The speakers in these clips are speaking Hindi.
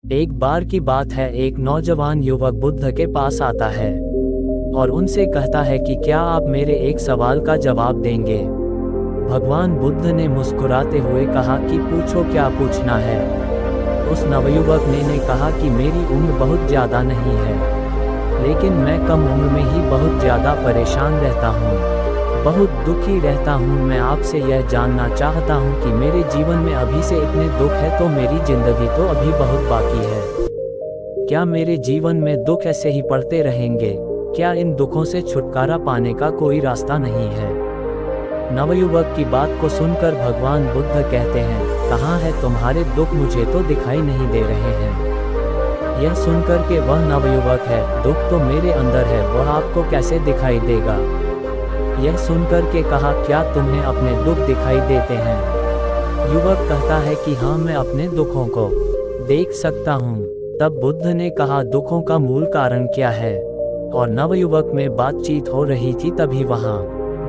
एक बार की बात है, एक नौजवान युवक बुद्ध के पास आता है और उनसे कहता है कि क्या आप मेरे एक सवाल का जवाब देंगे। भगवान बुद्ध ने मुस्कुराते हुए कहा कि पूछो, क्या पूछना है। उस नवयुवक ने कहा कि मेरी उम्र बहुत ज़्यादा नहीं है, लेकिन मैं कम उम्र में ही बहुत ज़्यादा परेशान रहता हूँ, बहुत दुखी रहता हूँ। मैं आपसे यह जानना चाहता हूँ कि मेरे जीवन में अभी से इतने दुख है तो मेरी ज़िंदगी तो अभी बहुत बाकी है। क्या मेरे जीवन में दुख ऐसे ही पड़ते रहेंगे? क्या इन दुखों से छुटकारा पाने का कोई रास्ता नहीं है? नवयुवक की बात को सुनकर भगवान बुद्ध कहते हैं, कहाँ है तुम्हारे दुख? मुझे तो दिखाई नहीं दे रहे हैं। यह सुनकर के वह नवयुवक है, दुख तो मेरे अंदर है, वह आपको कैसे दिखाई देगा? यह सुनकर के कहा, क्या तुम्हें अपने दुख दिखाई देते हैं? युवक कहता है कि हाँ, मैं अपने दुखों को देख सकता हूँ। तब बुद्ध ने कहा, दुखों का मूल कारण क्या है? और नवयुवक में बातचीत हो रही थी, तभी वहाँ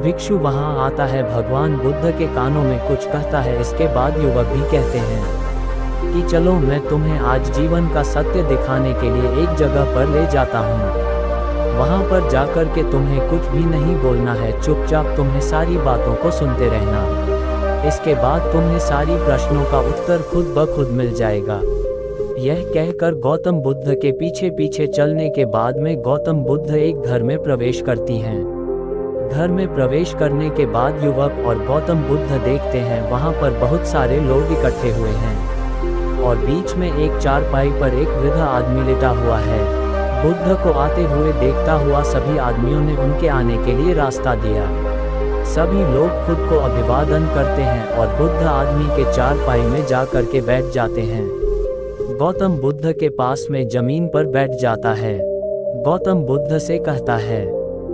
भिक्षु वहाँ आता है, भगवान बुद्ध के कानों में कुछ कहता है। इसके बाद युवक भी कहते हैं कि चलो, मैं तुम्हें आज जीवन का सत्य दिखाने के लिए एक जगह पर ले जाता हूँ। वहाँ पर जाकर के तुम्हें कुछ भी नहीं बोलना है, चुपचाप तुम्हें सारी बातों को सुनते रहना। इसके बाद तुम्हें सारी प्रश्नों का उत्तर खुद ब खुद मिल जाएगा। यह कहकर गौतम बुद्ध के पीछे पीछे चलने के बाद में गौतम बुद्ध एक घर में प्रवेश करती हैं। घर में प्रवेश करने के बाद युवक और गौतम बुद्ध देखते हैं वहाँ पर बहुत सारे लोग इकट्ठे हुए हैं और बीच में एक चारपाई पर एक वृद्ध आदमी लेटा हुआ है। बुद्ध को आते हुए देखता हुआ सभी आदमियों ने उनके आने के लिए रास्ता दिया। सभी लोग खुद को अभिवादन करते हैं और बुद्ध आदमी के चारपाई में जा कर के बैठ जाते हैं। गौतम बुद्ध के पास में जमीन पर बैठ जाता है। गौतम बुद्ध से कहता है,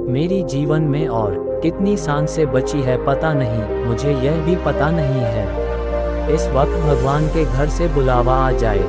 मेरी जीवन में और कितनी सांसें बची है पता नहीं, मुझे यह भी पता नहीं है। इस वक्त भगवान के घर से बुलावा आ जाए,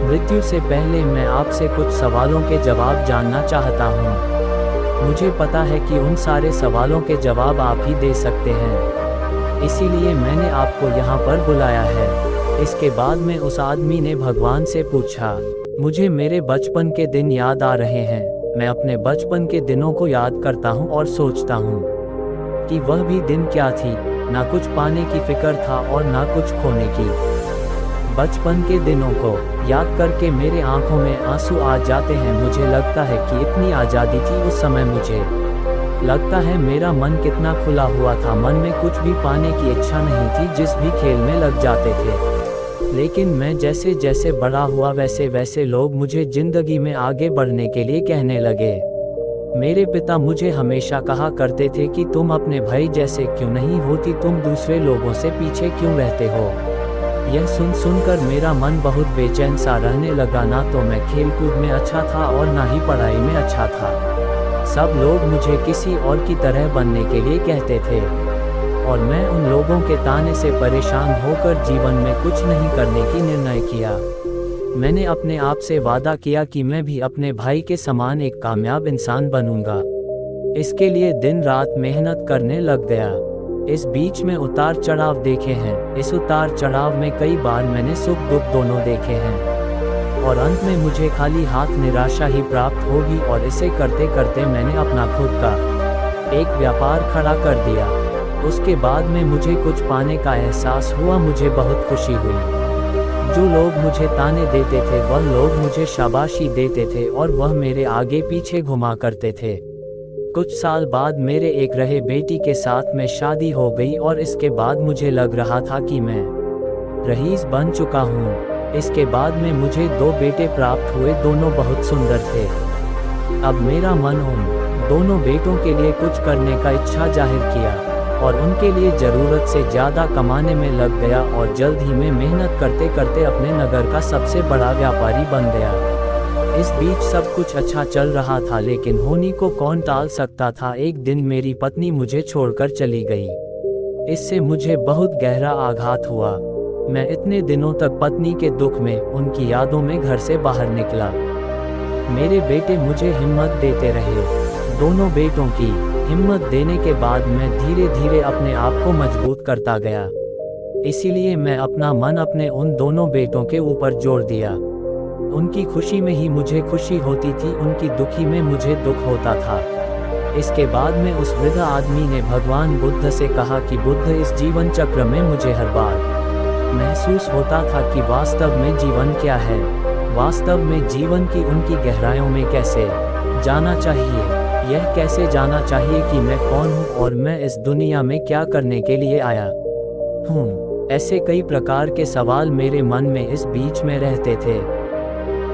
मृत्यु से पहले मैं आपसे कुछ सवालों के जवाब जानना चाहता हूँ। मुझे पता है कि उन सारे सवालों के जवाब आप ही दे सकते हैं, इसीलिए मैंने आपको यहाँ पर बुलाया है। इसके बाद में उस आदमी ने भगवान से पूछा, मुझे मेरे बचपन के दिन याद आ रहे हैं। मैं अपने बचपन के दिनों को याद करता हूँ और सोचता हूँ कि वह भी दिन क्या थी, ना कुछ पाने की फिक्र था और ना कुछ खोने की। बचपन के दिनों को याद करके मेरे आंखों में आंसू आ जाते हैं। मुझे लगता है कि इतनी आज़ादी थी उस समय। मुझे लगता है मेरा मन कितना खुला हुआ था, मन में कुछ भी पाने की इच्छा नहीं थी, जिस भी खेल में लग जाते थे। लेकिन मैं जैसे जैसे बड़ा हुआ वैसे वैसे लोग मुझे ज़िंदगी में आगे बढ़ने के लिए कहने लगे। मेरे पिता मुझे हमेशा कहा करते थे कि तुम अपने भाई जैसे क्यों नहीं होती, तुम दूसरे लोगों से पीछे क्यों रहते हो। यह सुनकर मेरा मन बहुत बेचैन सा रहने लगा। ना तो मैं खेलकूद में अच्छा था और ना ही पढ़ाई में अच्छा था। सब लोग मुझे किसी और की तरह बनने के लिए कहते थे और मैं उन लोगों के ताने से परेशान होकर जीवन में कुछ नहीं करने की निर्णय किया। मैंने अपने आप से वादा किया कि मैं भी अपने भाई के समान एक कामयाब इंसान बनूंगा। इसके लिए दिन रात मेहनत करने लग गया। इस बीच में उतार चढ़ाव देखे हैं। इस उतार चढ़ाव में कई बार मैंने सुख दुख दोनों देखे हैं और अंत में मुझे खाली हाथ निराशा ही प्राप्त होगी। और इसे करते करते मैंने अपना खुद का एक व्यापार खड़ा कर दिया। उसके बाद में मुझे कुछ पाने का एहसास हुआ, मुझे बहुत खुशी हुई। जो लोग मुझे ताने देते थे वह लोग मुझे शाबाशी देते थे और वह मेरे आगे पीछे घुमा करते थे। कुछ साल बाद मेरे एक रहे बेटी के साथ में शादी हो गई और इसके बाद मुझे लग रहा था कि मैं रईस बन चुका हूँ। इसके बाद में मुझे 2 बेटे प्राप्त हुए, दोनों बहुत सुंदर थे। अब मेरा मन उन दोनों बेटों के लिए कुछ करने का इच्छा जाहिर किया और उनके लिए ज़रूरत से ज़्यादा कमाने में लग गया और जल्द ही मैं मेहनत करते करते अपने नगर का सबसे बड़ा व्यापारी बन गया। इस बीच सब कुछ अच्छा चल रहा था, लेकिन होनी को कौन टाल सकता था। एक दिन मेरी पत्नी मुझे छोड़कर चली गई। इससे मुझे बहुत गहरा आघात हुआ। मैं इतने दिनों तक पत्नी के दुख में, उनकी यादों में घर से बाहर निकला। मेरे बेटे मुझे हिम्मत देते रहे। दोनों बेटों की हिम्मत देने के बाद मैं धीरे धीरे अपने आप को मजबूत करता गया। इसीलिए मैं अपना मन अपने उन दोनों बेटों के ऊपर जोड़ दिया उनकी खुशी में ही मुझे खुशी होती थी, उनकी दुखी में मुझे दुख होता था। इसके बाद में उस वृद्ध आदमी ने भगवान बुद्ध से कहा कि बुद्ध, इस जीवन चक्र में मुझे हर बार महसूस होता था कि वास्तव में जीवन क्या है, वास्तव में जीवन की उनकी गहराइयों में कैसे जाना चाहिए, यह कैसे जाना चाहिए कि मैं कौन हूँ और मैं इस दुनिया में क्या करने के लिए आया हूँ। ऐसे कई प्रकार के सवाल मेरे मन में इस बीच में रहते थे,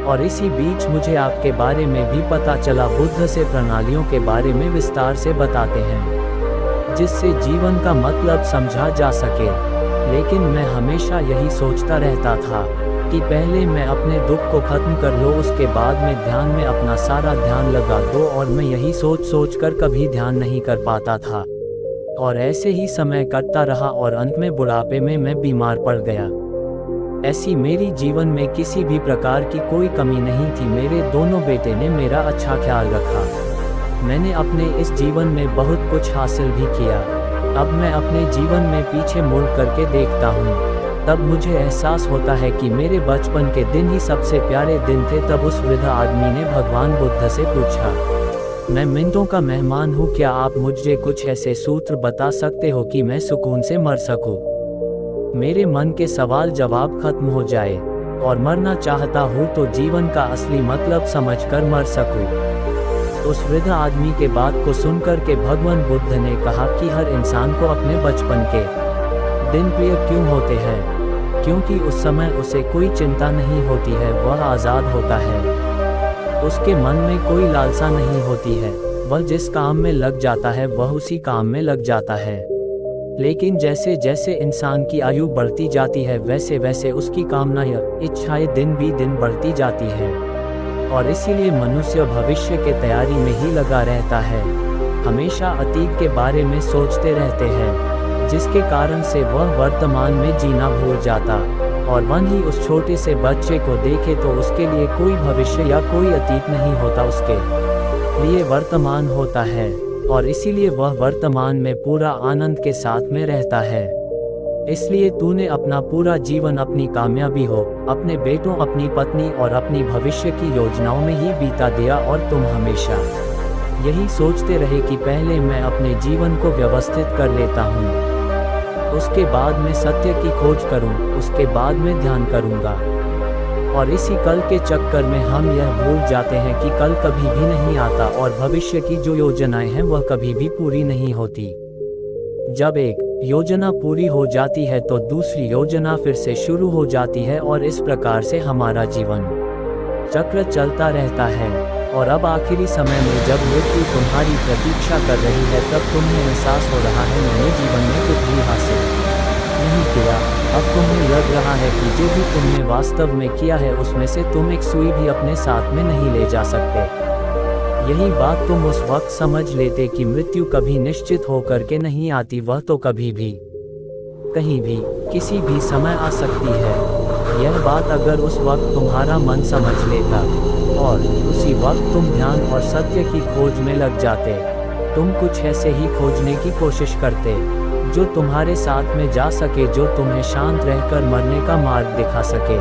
और इसी बीच मुझे आपके बारे में भी पता चला। बुद्ध से प्रणालियों के बारे में विस्तार से बताते हैं जिससे जीवन का मतलब समझा जा सके। लेकिन मैं हमेशा यही सोचता रहता था कि पहले मैं अपने दुख को खत्म कर लो, उसके बाद में ध्यान में अपना सारा ध्यान लगा दो, और मैं यही सोच कर कभी ध्यान नहीं कर पाता था, और ऐसे ही समय कटता रहा और अंत में बुढ़ापे में मैं बीमार पड़ गया। ऐसी मेरी जीवन में किसी भी प्रकार की कोई कमी नहीं थी। मेरे दोनों बेटे ने मेरा अच्छा ख्याल रखा। मैंने अपने इस जीवन में बहुत कुछ हासिल भी किया। अब मैं अपने जीवन में पीछे मुड़ करके देखता हूँ, तब मुझे एहसास होता है कि मेरे बचपन के दिन ही सबसे प्यारे दिन थे। तब उस वृद्ध आदमी ने भगवान बुद्ध से पूछा, मैं मिनटों का मेहमान हूँ, क्या आप मुझे कुछ ऐसे सूत्र बता सकते हो कि मैं सुकून से मर सकूँ, मेरे मन के सवाल जवाब खत्म हो जाए, और मरना चाहता हूँ तो जीवन का असली मतलब समझकर मर सकूँ। उस वृद्ध आदमी के बात को सुनकर के भगवान बुद्ध ने कहा कि हर इंसान को अपने बचपन के दिन प्रिय क्यों होते हैं, क्योंकि उस समय उसे कोई चिंता नहीं होती है, वह आज़ाद होता है, उसके मन में कोई लालसा नहीं होती है, वह जिस काम में लग जाता है वह उसी काम में लग जाता है। लेकिन जैसे जैसे इंसान की आयु बढ़ती जाती है वैसे वैसे उसकी कामना या इच्छाएं दिन भी दिन बढ़ती जाती है, और इसीलिए मनुष्य भविष्य के तैयारी में ही लगा रहता है, हमेशा अतीत के बारे में सोचते रहते हैं, जिसके कारण से वह वर्तमान में जीना भूल जाता, और वही उस छोटे से बच्चे को देखे तो उसके लिए कोई भविष्य या कोई अतीत नहीं होता, उसके लिए वर्तमान होता है, और इसीलिए वह वर्तमान में पूरा आनंद के साथ में रहता है। इसलिए तूने अपना पूरा जीवन अपनी कामयाबी हो, अपने बेटों, अपनी पत्नी और अपनी भविष्य की योजनाओं में ही बीता दिया, और तुम हमेशा यही सोचते रहे कि पहले मैं अपने जीवन को व्यवस्थित कर लेता हूँ, उसके बाद मैं सत्य की खोज करूँ, उसके बाद मैं ध्यान करूँगा। और इसी कल के चक्कर में हम यह भूल जाते हैं कि कल कभी भी नहीं आता, और भविष्य की जो योजनाएं हैं वह कभी भी पूरी नहीं होती। जब एक योजना पूरी हो जाती है तो दूसरी योजना फिर से शुरू हो जाती है, और इस प्रकार से हमारा जीवन चक्र चलता रहता है। और अब आखिरी समय में जब मृत्यु तुम्हारी प्रतीक्षा कर रही है तब तुम्हें एहसास हो रहा है मैंने जीवन में कुछ भी हासिल नहीं किया। अब तुम्हें लग रहा है कि जो भी तुमने वास्तव में किया है उसमें से तुम एक सुई भी अपने साथ में नहीं ले जा सकते। यही बात तुम उस वक्त समझ लेते कि मृत्यु कभी निश्चित होकर के नहीं आती, वह तो कभी भी कहीं भी किसी भी समय आ सकती है। यह बात अगर उस वक्त तुम्हारा मन समझ लेता और उसी वक्त तुम ध्यान और सत्य की खोज में लग जाते, तुम कुछ ऐसे ही खोजने की कोशिश करते जो तुम्हारे साथ में जा सके, जो तुम्हें शांत रहकर मरने का मार्ग दिखा सके।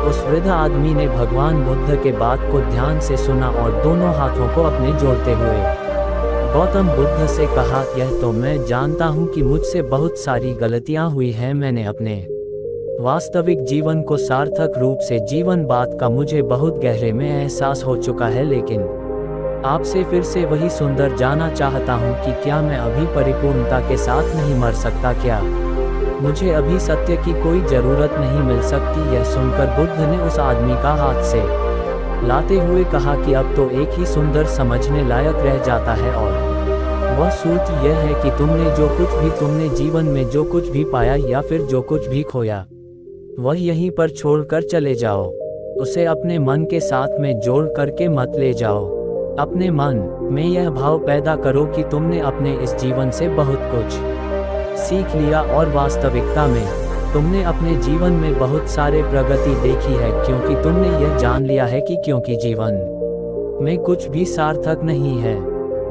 उस वृद्ध आदमी ने भगवान बुद्ध के बात को ध्यान से सुना और दोनों हाथों को अपने जोड़ते हुए गौतम बुद्ध से कहा, यह तो मैं जानता हूँ कि मुझसे बहुत सारी गलतियाँ हुई हैं, मैंने अपने वास्तविक जीवन को सार्थक रूप से जीवन बात का मुझे बहुत गहरे में एहसास हो चुका है, लेकिन आपसे फिर से वही सुंदर जानना चाहता हूँ कि क्या मैं अभी परिपूर्णता के साथ नहीं मर सकता, क्या मुझे अभी सत्य की कोई ज़रूरत नहीं मिल सकती। यह सुनकर बुद्ध ने उस आदमी का हाथ से लाते हुए कहा कि अब तो एक ही सुंदर समझने लायक रह जाता है, और वह सूत्र यह है कि तुमने जीवन में जो कुछ भी पाया या फिर जो कुछ भी खोया वह यहीं पर छोड़कर चले जाओ, उसे अपने मन के साथ में जोड़ करके मत ले जाओ। अपने मन में यह भाव पैदा करो कि तुमने अपने इस जीवन से बहुत कुछ सीख लिया, और वास्तविकता में तुमने अपने जीवन में बहुत सारे प्रगति देखी है, क्योंकि तुमने यह जान लिया है कि क्योंकि जीवन में कुछ भी सार्थक नहीं है,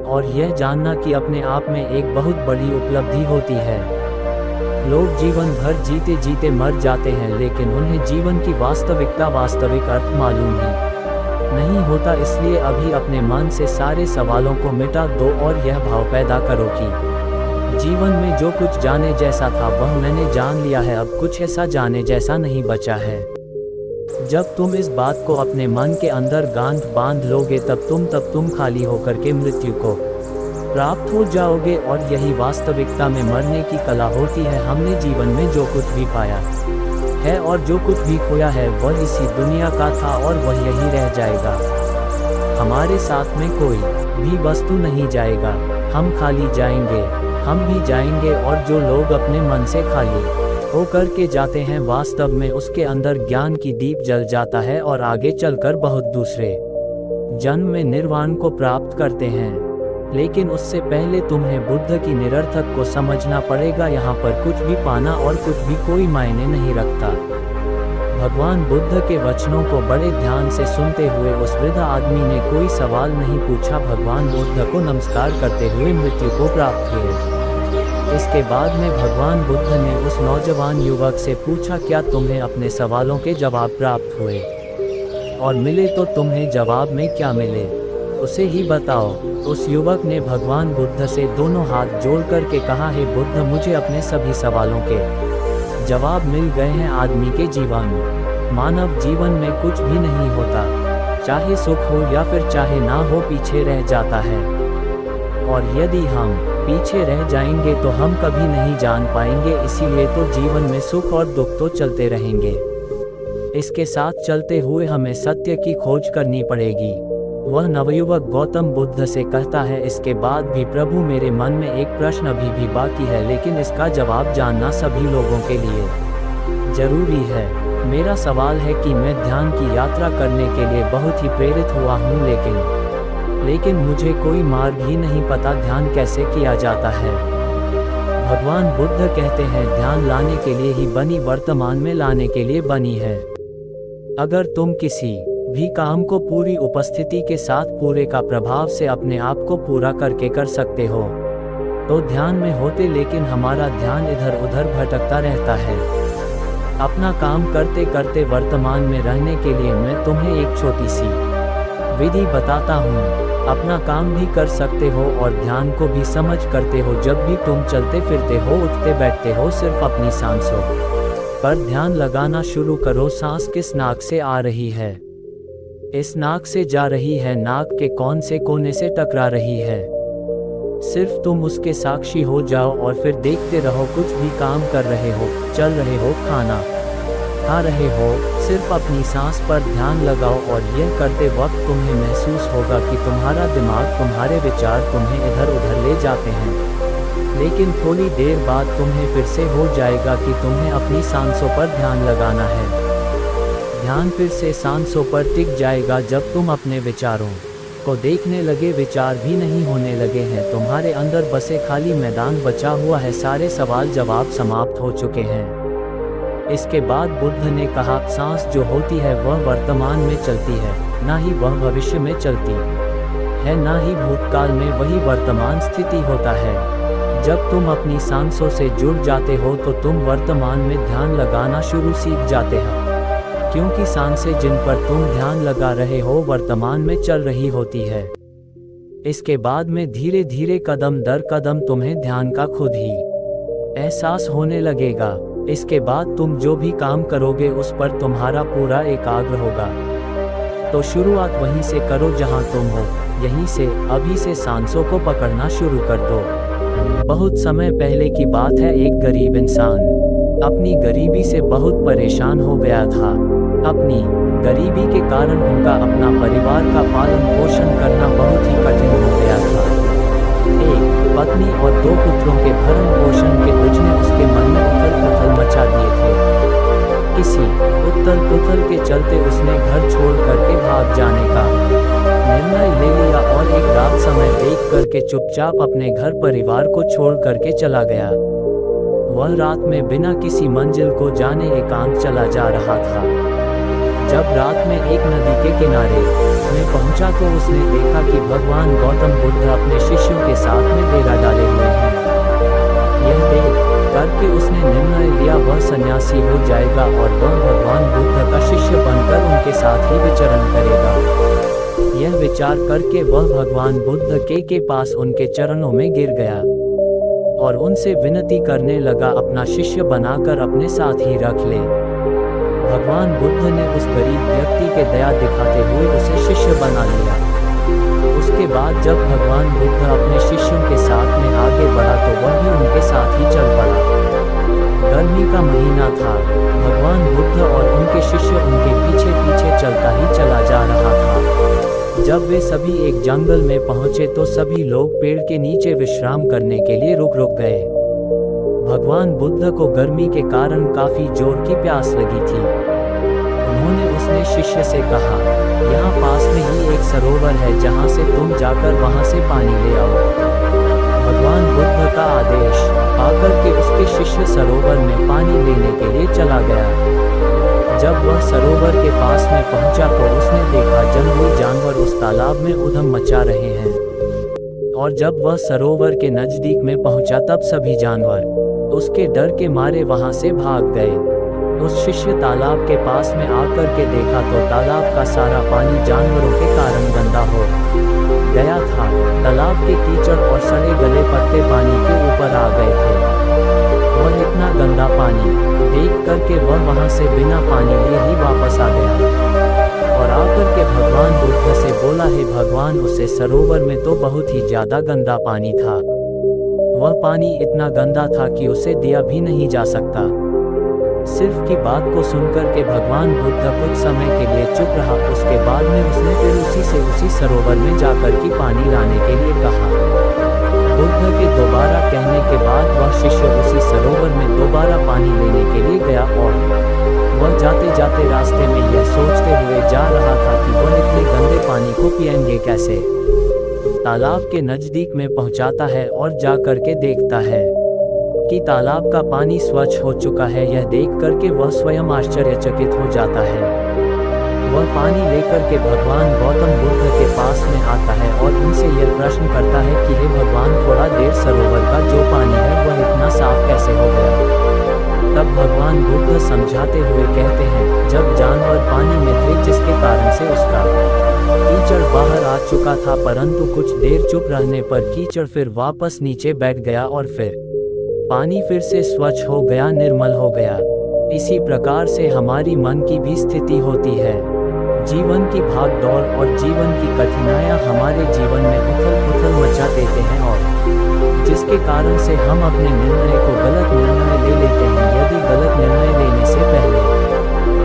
और यह जानना कि अपने आप में एक बहुत बड़ी उपलब्धि होती है। लोग जीवन भर जीते जीते मर जाते हैं, लेकिन उन्हें जीवन की वास्तविक अर्थ मालूम ही नहीं होता। इसलिए अभी अपने मन से सारे सवालों को मिटा दो और यह भाव पैदा करो कि जीवन में जो कुछ जाने जैसा था वह मैंने जान लिया है, अब कुछ ऐसा जाने जैसा नहीं बचा है। जब तुम इस बात को अपने मन के अंदर गांठ बांध लोगे तब तुम खाली होकर के मृत्यु को प्राप्त हो जाओगे। और यही वास्तविकता में मरने की कला होती है। हमने जीवन में जो कुछ भी पाया है और जो कुछ भी खोया है वह इसी दुनिया का था और वह यही रह जाएगा। हमारे साथ में कोई भी वस्तु नहीं जाएगा, हम खाली जाएंगे, हम भी जाएंगे। और जो लोग अपने मन से खाली होकर के जाते हैं, वास्तव में उसके अंदर ज्ञान की दीप जल जाता है और आगे चलकर बहुत दूसरे जन्म में निर्वाण को प्राप्त करते हैं। लेकिन उससे पहले तुम्हें बुद्ध की निरर्थक को समझना पड़ेगा। यहाँ पर कुछ भी पाना और कुछ भी कोई मायने नहीं रखता। भगवान बुद्ध के वचनों को बड़े ध्यान से सुनते हुए उस वृद्ध आदमी ने कोई सवाल नहीं पूछा। भगवान बुद्ध को नमस्कार करते हुए मृत्यु को प्राप्त हुए। इसके बाद में भगवान बुद्ध ने उस नौजवान युवक से पूछा, क्या तुम्हें अपने सवालों के जवाब प्राप्त हुए? और मिले तो तुम्हें जवाब में क्या मिले, उसे ही बताओ। उस युवक ने भगवान बुद्ध से दोनों हाथ जोड़ कर के कहा, हे बुद्ध, मुझे अपने सभी सवालों के जवाब मिल गए हैं। आदमी के जीवन, मानव जीवन में कुछ भी नहीं होता, चाहे सुख हो या फिर चाहे ना हो, पीछे रह जाता है। और यदि हम पीछे रह जाएंगे तो हम कभी नहीं जान पाएंगे। इसीलिए तो जीवन में सुख और दुख तो चलते रहेंगे। इसके साथ चलते हुए हमें सत्य की खोज करनी पड़ेगी। वह नवयुवक गौतम बुद्ध से कहता है, इसके बाद भी प्रभु मेरे मन में एक प्रश्न अभी भी बाकी है, लेकिन इसका जवाब जानना सभी लोगों के लिए जरूरी है। मेरा सवाल है कि मैं ध्यान की यात्रा करने के लिए बहुत ही प्रेरित हुआ हूँ, लेकिन मुझे कोई मार्ग ही नहीं पता, ध्यान कैसे किया जाता है। भगवान बुद्ध कहते हैं, ध्यान लाने के लिए ही बनी, वर्तमान में लाने के लिए बनी है। अगर तुम किसी भी काम को पूरी उपस्थिति के साथ पूरे का प्रभाव से अपने आप को पूरा करके कर सकते हो तो ध्यान में होते, लेकिन हमारा ध्यान इधर उधर भटकता रहता है। अपना काम करते करते वर्तमान में रहने के लिए मैं तुम्हें एक छोटी सी विधि बताता हूँ। अपना काम भी कर सकते हो और ध्यान को भी समझ करते हो। जब भी तुम चलते फिरते हो, उठते बैठते हो, सिर्फ अपनी सांसों पर ध्यान लगाना शुरू करो। सांस किस नाक से आ रही है, इस नाक से जा रही है, नाक के कौन से कोने से टकरा रही है, सिर्फ तुम उसके साक्षी हो जाओ और फिर देखते रहो। कुछ भी काम कर रहे हो, चल रहे हो, खाना खा रहे हो, सिर्फ अपनी सांस पर ध्यान लगाओ। और यह करते वक्त तुम्हें महसूस होगा कि तुम्हारा दिमाग, तुम्हारे विचार तुम्हें इधर उधर ले जाते हैं, लेकिन थोड़ी देर बाद तुम्हें फिर से हो जाएगा कि तुम्हें अपनी सांसों पर ध्यान लगाना है। ध्यान फिर से सांसों पर टिक जाएगा। जब तुम अपने विचारों को देखने लगे, विचार भी नहीं होने लगे हैं, तुम्हारे अंदर बसे खाली मैदान बचा हुआ है, सारे सवाल जवाब समाप्त हो चुके हैं। इसके बाद बुद्ध ने कहा, सांस जो होती है वह वर्तमान में चलती है, ना ही वह भविष्य में चलती है, ना ही भूतकाल में, वही वर्तमान स्थिति होता है। जब तुम अपनी सांसों से जुड़ जाते हो तो तुम वर्तमान में ध्यान लगाना शुरू सीख जाते हो, क्योंकि सांसें जिन पर तुम ध्यान लगा रहे हो वर्तमान में चल रही होती है। इसके बाद में धीरे धीरे कदम दर कदम तुम्हें ध्यान का खुद ही एहसास होने लगेगा। इसके बाद तुम जो भी काम करोगे उस पर तुम्हारा पूरा एकाग्र होगा। तो शुरुआत वहीं से करो जहां तुम हो, यहीं से अभी से सांसों को पकड़ना शुरू कर दो। बहुत समय पहले की बात है, एक गरीब इंसान अपनी गरीबी से बहुत परेशान हो गया था। अपनी गरीबी के कारण उनका अपना परिवार का पालन पोषण करना बहुत ही कठिन हो गया था। एक पत्नी और 2 पुत्रों के भरण पोषण के बोझ ने उसके मन में उथल पुथल मचा दिए थे। किसी उथल पुथल के चलते उसने घर छोड़ करके भाग जाने का निर्णय ले लिया और एक रात समय देख करके चुपचाप अपने घर परिवार को छोड़ करके चला गया। वह रात में बिना किसी मंजिल को जाने एकांत चला जा रहा था। जब रात में एक नदी के किनारे में पहुंचा तो उसने देखा कि भगवान गौतम बुद्ध अपने शिष्यों के साथ में डेरा डाले हुए हैं। यह देख कर करके उसने निर्णय लिया वह सन्यासी हो जाएगा और वह भगवान बुद्ध का शिष्य बनकर उनके साथ ही विचरण करेगा। यह विचार करके वह भगवान बुद्ध के पास उनके चरणों में गिर गया और उनसे विनती करने लगा अपना शिष्य बनाकर अपने साथ ही रख ले। भगवान बुद्ध ने उस गरीब व्यक्ति के दया दिखाते हुए उसे शिष्य बना लिया। उसके बाद जब भगवान बुद्ध अपने शिष्यों के साथ में आगे बढ़ा तो वह भी उनके साथ ही चल पड़ा। गर्मी का महीना था। भगवान बुद्ध और उनके शिष्य उनके पीछे पीछे चलता ही चला जा रहा था। जब वे सभी एक जंगल में पहुंचे तो सभी लोग पेड़ के नीचे विश्राम करने के लिए रुक गए। भगवान बुद्ध को गर्मी के कारण काफी जोर की प्यास लगी थी। उन्होंने उसने शिष्य से कहा, यहाँ पास में ही एक सरोवर है जहाँ से तुम जाकर वहाँ से पानी ले आओ। भगवान बुद्ध का आदेश पाकर के उसके शिष्य सरोवर में पानी लेने के लिए चला गया। जब वह सरोवर के पास में पहुंचा तो उसने देखा जंगली जानवर उस तालाब में उधम मचा रहे हैं। और जब वह सरोवर के नजदीक में पहुंचा तब सभी जानवर उसके डर के मारे वहां से भाग गए। उस शिष्य तालाब के पास में आकर के देखा तो तालाब का सारा पानी जानवरों के कारण गंदा हो गया था। तालाब के कीचड़ और सड़े गले पत्ते पानी के ऊपर आ गए थे। वह इतना गंदा पानी देख करके वह वहां से बिना पानी लिए ही वापस आ गया और आकर के भगवान बुद्ध से बोला, हे भगवान, उसे सरोवर में तो बहुत ही ज्यादा गंदा पानी था। वह पानी इतना गंदा था कि उसे दिया भी नहीं जा सकता। सिर्फ की बात को सुनकर के भगवान बुद्ध कुछ समय के लिए चुप रहा। उसके बाद में उसने फिर उसी सरोवर में जाकर के पानी लाने के लिए कहा। बुद्ध के दोबारा कहने के बाद वह शिष्य उसी सरोवर में दोबारा पानी लेने के लिए गया और वह जाते जाते रास्ते में यह सोचते हुए जा रहा था कि वह इतने गंदे पानी को पिएंगे कैसे। तालाब के नजदीक में पहुंचाता है और जाकर के देखता है कि तालाब का पानी स्वच्छ हो चुका है। यह देख करके वह स्वयं आश्चर्यचकित हो जाता है। वह पानी लेकर के भगवान गौतम बुद्ध के पास में आता है और उनसे यह प्रश्न करता है कि हे भगवान, थोड़ा देर सरोवर का जो पानी है वह इतना साफ कैसे हो गया। तब भगवान बुद्ध समझाते हुए कहते हैं, जब जानवर पानी में थे जिसके कारण से उसका कीचड़ बाहर आ चुका था, परंतु कुछ देर चुप रहने पर कीचड़ फिर वापस नीचे बैठ गया और फिर पानी फिर से स्वच्छ हो गया, निर्मल हो गया। इसी प्रकार से हमारी मन की भी स्थिति होती है। जीवन की भाग दौड़ और जीवन की कठिनाइयाँ हमारे जीवन में उथल पुथल मचा देते हैं और जिसके कारण से हम अपने निर्णय को गलत निर्णय ले लेते हैं। यदि गलत निर्णय लेने से पहले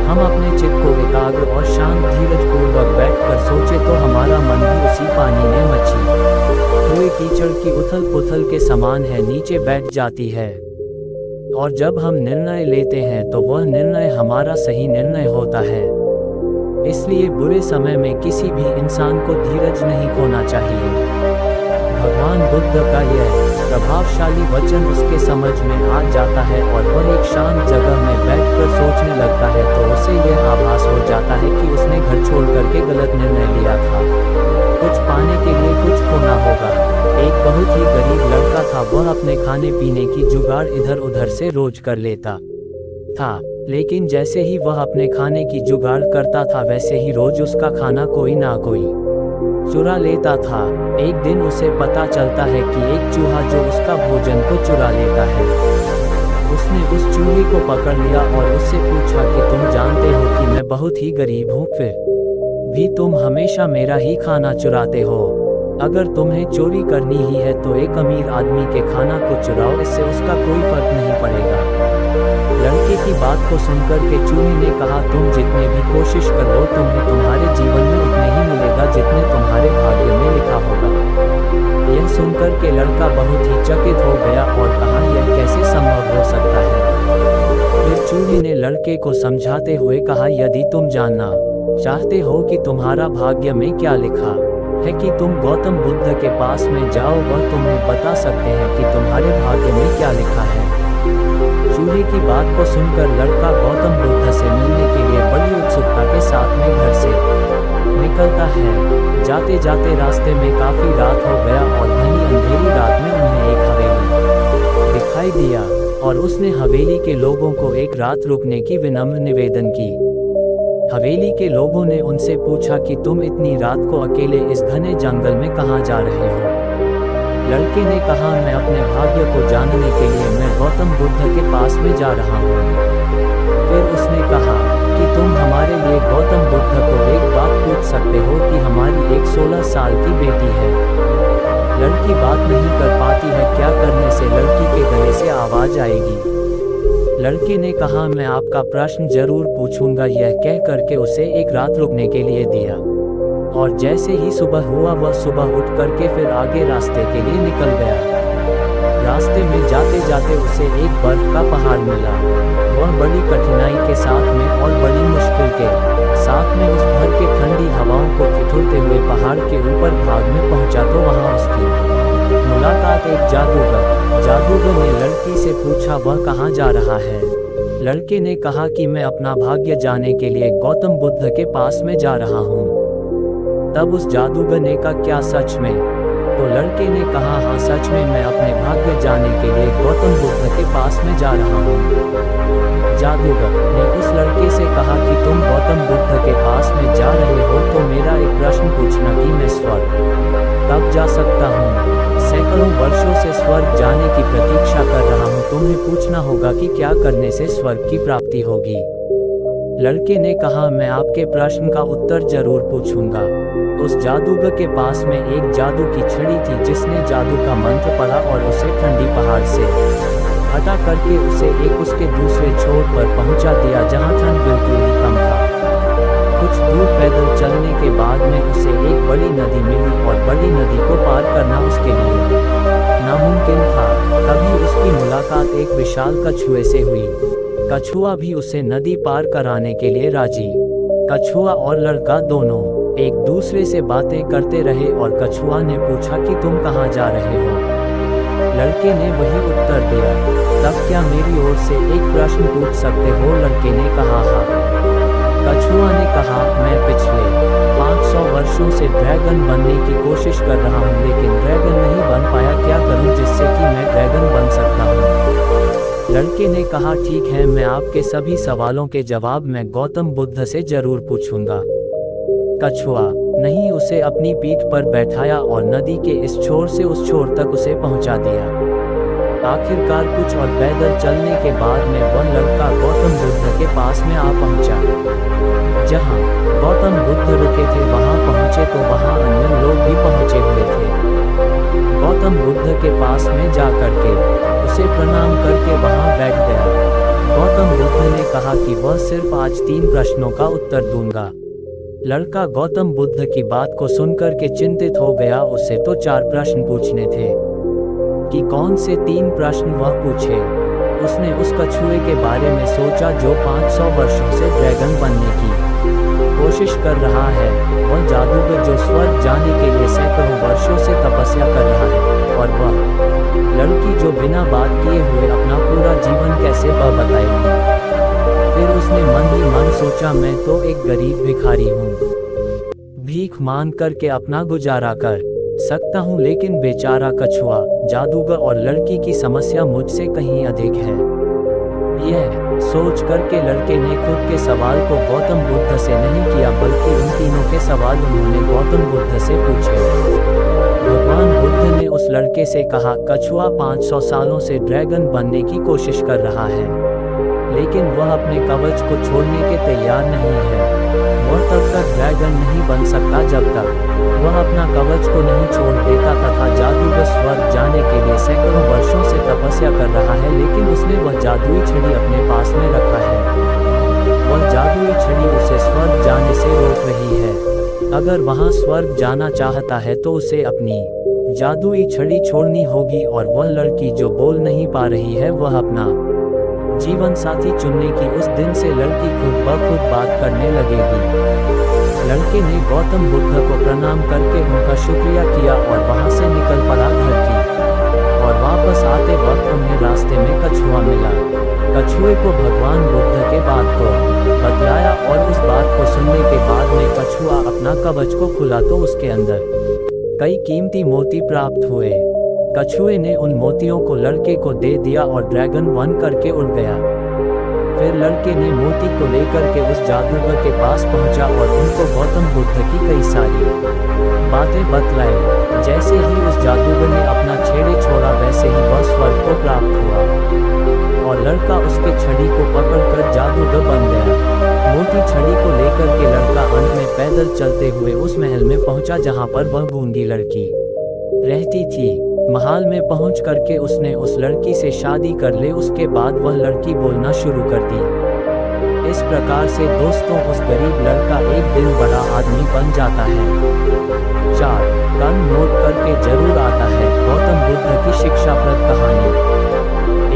हम अपने चित्त को एकाग्र और शांत धीरज पूर्वक बैठकर सोचे तो हमारा मन भी उसी पानी में मच्छी हुए कीचड़ की उथल पुथल के समान है, नीचे बैठ जाती है। और जब हम निर्णय लेते हैं तो वह निर्णय हमारा सही निर्णय होता है। इसलिए बुरे समय में किसी भी इंसान को धीरज नहीं खोना चाहिए। भगवान बुद्ध का यह प्रभावशाली वचन उसके समझ में आ जाता है और वह एक शांत जगह में बैठकर सोचने लगता है तो उसे यह आभास हो जाता है कि उसने घर छोड़ करके गलत निर्णय लिया था। कुछ पाने के लिए कुछ खोना होगा। एक बहुत ही गरीब लड़का था, वह अपने खाने पीने की जुगाड़ इधर उधर से रोज कर लेता था, लेकिन जैसे ही वह अपने खाने की जुगाड़ करता था वैसे ही रोज उसका खाना कोई ना कोई चुरा लेता था। एक दिन उसे पता चलता है कि एक चूहा जो उसका भोजन को चुरा लेता है। उसने उस चूहे को पकड़ लिया और उससे पूछा कि तुम जानते हो कि मैं बहुत ही गरीब हूँ, फिर भी तुम हमेशा मेरा ही खाना चुराते हो। अगर तुम्हें चोरी करनी ही है तो एक अमीर आदमी के खाना को चुराओ, इससे उसका कोई फर्क नहीं पड़ेगा। लड़के की बात को सुनकर के चूहे ने कहा, तुम जितने भी कोशिश कर लो तुम्हें तुम्हारे जीवन में उतने ही मिलेगा जितने तुम्हारे भाग्य में लिखा होगा। यह सुनकर के लड़का बहुत ही चकित हो गया और कहा, यह कैसे संभव हो सकता है। फिर चूहे ने लड़के को समझाते हुए कहा, यदि तुम जानना चाहते हो कि तुम्हारा भाग्य में क्या लिखा है कि तुम गौतम बुद्ध के पास में जाओ, वह तुम्हें बता सकते हैं कि तुम्हारे भाग्य में क्या लिखा है। चूहे की बात को सुनकर लड़का गौतम बुद्ध से मिलने के लिए बड़ी उत्सुकता के साथ में घर से निकलता है। जाते जाते रास्ते में काफी रात हो गया और घनी अंधेरी रात में उन्हें एक हवेली दिखाई दिया। और उसने हवेली के लोगों को एक रात रुकने की विनम्र निवेदन की। हवेली के लोगों ने उनसे पूछा कि तुम इतनी रात को अकेले इस घने जंगल में कहाँ जा रहे हो। लड़के ने कहा, मैं अपने भाग्य को जानने के लिए मैं गौतम बुद्ध के पास में जा रहा हूँ। फिर उसने कहा कि तुम हमारे लिए गौतम बुद्ध को एक बात पूछ सकते हो कि हमारी एक 16 साल की बेटी है। लड़की बात नहीं कर पाती है, क्या करने से लड़की के गले से आवाज आएगी। लड़के ने कहा, मैं आपका प्रश्न जरूर पूछूंगा। यह कह करके उसे एक रात रुकने के लिए दिया, और जैसे ही सुबह हुआ वह सुबह उठ करके फिर आगे रास्ते के लिए निकल गया। रास्ते में जाते जाते उसे एक बर्फ का पहाड़ मिला। वह बड़ी कठिनाई के साथ में और बड़ी मुश्किल के साथ में उस भर के ठंडी हवाओं को ठिठुरते हुए पहाड़ के ऊपर भाग में पहुंचा तो वहां उसकी मुलाकात एक जादूगर ने लड़की से पूछा, वह कहाँ जा रहा है। लड़के ने कहा कि मैं अपना भाग्य जानने के लिए गौतम बुद्ध के पास में जा रहा हूँ। तब उस जादूगर ने कहा, क्या सच में? तो लड़के ने कहा, हाँ सच में, मैं अपने भाग्य जानने के लिए गौतम बुद्ध के पास में जा रहा हूँ। जादूगर ने उस लड़के से कहा कि तुम गौतम बुद्ध के पास में जा रहे हो तो मेरा एक प्रश्न पूछना कि मैं स्वर्ग कब जा सकता हूँ। सैकड़ों वर्षों से स्वर्ग जाने की प्रतीक्षा कर रहा हूँ, तुम्हें पूछना होगा कि क्या करने से स्वर्ग की प्राप्ति होगी। लड़के ने कहा, मैं आपके प्रश्न का उत्तर जरूर पूछूंगा। उस जादूगर के पास में एक जादू की छड़ी थी, जिसने जादू का मंत्र पढ़ा और उसे ठंडी पहाड़ से हटा करके उसे एक उसके दूसरे छोर पर पहुंचा दिया, जहां ठंड बिल्कुल ही कम था। कुछ दूर पैदल चलने के बाद में उसे एक बड़ी नदी मिली और बड़ी नदी को पार करना उसके लिए नामुमकिन था। तभी उसकी मुलाकात एक विशाल कछुए से हुई। कछुआ भी उसे नदी पार कराने के लिए राजी। कछुआ और लड़का दोनों एक दूसरे से बातें करते रहे और कछुआ ने पूछा कि तुम कहाँ जा रहे हो। लड़के ने वही उत्तर दिया। तब क्या मेरी ओर से एक प्रश्न पूछ सकते हो? लड़के ने कहा, हाँ। कछुआ ने कहा, मैं पिछले 500 वर्षों से ड्रैगन बनने की कोशिश कर रहा हूँ, लेकिन ड्रैगन नहीं बन पाया। क्या करूँ जिससे कि मैं ड्रैगन बन सकता हूँ? लड़के ने कहा, ठीक है, मैं आपके सभी सवालों के जवाब मैं गौतम बुद्ध से जरूर पूछूंगा। कछुआ नहीं उसे अपनी पीठ पर बैठाया और नदी के इस छोर से उस छोर तक उसे पहुंचा दिया। आखिरकार कुछ और पैदल चलने के बाद में वह लड़का गौतम बुद्ध के पास में आ पहुंचा। जहां गौतम बुद्ध रुके थे वहां पहुंचे तो वहां अन्य लोग भी पहुंचे हुए थे। गौतम बुद्ध के पास में जा करके उसे प्रणाम करके वहां बैठ गया। गौतम बुद्ध ने कहा कि वह सिर्फ आज 3 प्रश्नों का उत्तर दूंगा। लड़का गौतम बुद्ध की बात को सुनकर के चिंतित हो गया। उसे तो 4 प्रश्न पूछने थे कि कौन से 3 प्रश्न वह पूछे। उसने उस कछुए के बारे में सोचा जो 500 वर्षों से ड्रैगन बनने की कोशिश कर रहा है। वह जादूगर जो स्वर्ग जाने के लिए सैकड़ों वर्षों से तपस्या कर रहा है। और वह लड़की जो बिना बात किए हुए अपना पूरा जीवन कैसे बताएगी। फिर उसने मन ही मन सोचा, मैं तो एक गरीब भिखारी हूँ, भीख मांग करके अपना गुजारा कर सकता हूँ, लेकिन बेचारा कछुआ, जादूगर और लड़की की समस्या मुझसे कहीं अधिक है। यह सोच करके लड़के ने खुद के सवाल को गौतम बुद्ध से नहीं किया, बल्कि उन तीनों के सवाल उन्होंने गौतम बुद्ध से पूछे। भगवान बुद्ध ने उस लड़के से कहा, कछुआ 500 सालों से ड्रैगन बनने की कोशिश कर रहा है, लेकिन वह अपने कवच को छोड़ने के तैयार नहीं है। वह तब तक ड्रैगन नहीं बन सकता जब तक वह अपना कवच को नहीं छोड़ देता, तथा जादूगर स्वर्ग जाने के लिए सैकड़ों वर्षों से तपस्या कर रहा है, लेकिन उसने वह जादुई छड़ी अपने पास में रखा है। वह जादुई छड़ी उसे स्वर्ग जाने से रोक रही है। अगर वहां स्वर्ग जाना चाहता है तो उसे अपनी जादुई छड़ी छोड़नी होगी। और वह लड़की जो बोल नहीं पा रही है, वह अपना जीवन साथी चुनने की उस दिन से लड़की खुद ब खुद बात करने लगेगी। लड़के ने गौतम बुद्ध को प्रणाम करके उनका शुक्रिया किया और वहां से निकल पड़ा घर की। और वापस आते वक्त उन्हें रास्ते में कछुआ मिला। कछुए को भगवान बुद्ध के बात को बतलाया और उस बात को सुनने के बाद में कछुआ अपना कवच को खुला तो उसके अंदर कई कीमती मोती प्राप्त हुए। कछुए ने उन मोतियों को लड़के को दे दिया और ड्रैगन वन करके उड़ गया। फिर लड़के ने मोती को लेकर के उस जादूगर के पास पहुंचा और उनको गौतम बुद्ध की कई सारी बातें बतलाई। जैसे ही उस जादूगर ने अपना छेड़े छोड़ा वैसे ही वह स्वर्ग को प्राप्त हुआ और लड़का उसके छड़ी को पकड़कर जादूगर बन गया। मोती छड़ी को लेकर के लड़का अंत में पैदल चलते हुए उस महल में पहुंचा जहां पर वह गूंगी लड़की रहती थी। महल में पहुंच करके उसने उस लड़की से शादी कर ली। उसके बाद वह लड़की बोलना शुरू कर दी। इस प्रकार से दोस्तों उस गरीब लड़का एक दिन बड़ा आदमी बन जाता है। 4. कर्म नोट करके जरूर आता है। गौतम बुद्ध की शिक्षाप्रद कहानी।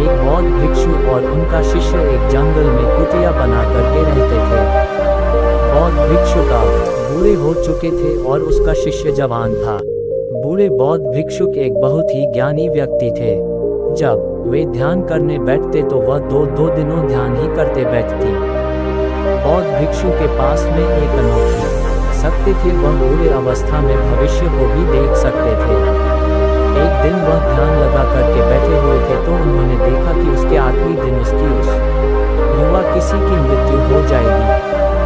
एक बौद्ध भिक्षु और उनका शिष्य एक जंगल में कुटिया बना करके रहते थे। बौद्ध भिक्षु का बूढ़े हो चुके थे और उसका शिष्य जवान था। बूढ़े बौद्ध भिक्षुक एक बहुत ही ज्ञानी व्यक्ति थे। जब वे ध्यान करने बैठते तो वह दो दिनों ध्यान ही करते बैठती। बौद्ध भिक्षु के पास में एक अनोखी शक्ति थी। वह बूढ़े अवस्था में भविष्य को भी देख सकते थे। एक दिन वह ध्यान लगा करके बैठे हुए थे तो उन्होंने देखा कि उसके 8वें दिन उस युवा किसी की मृत्यु हो जाएगी।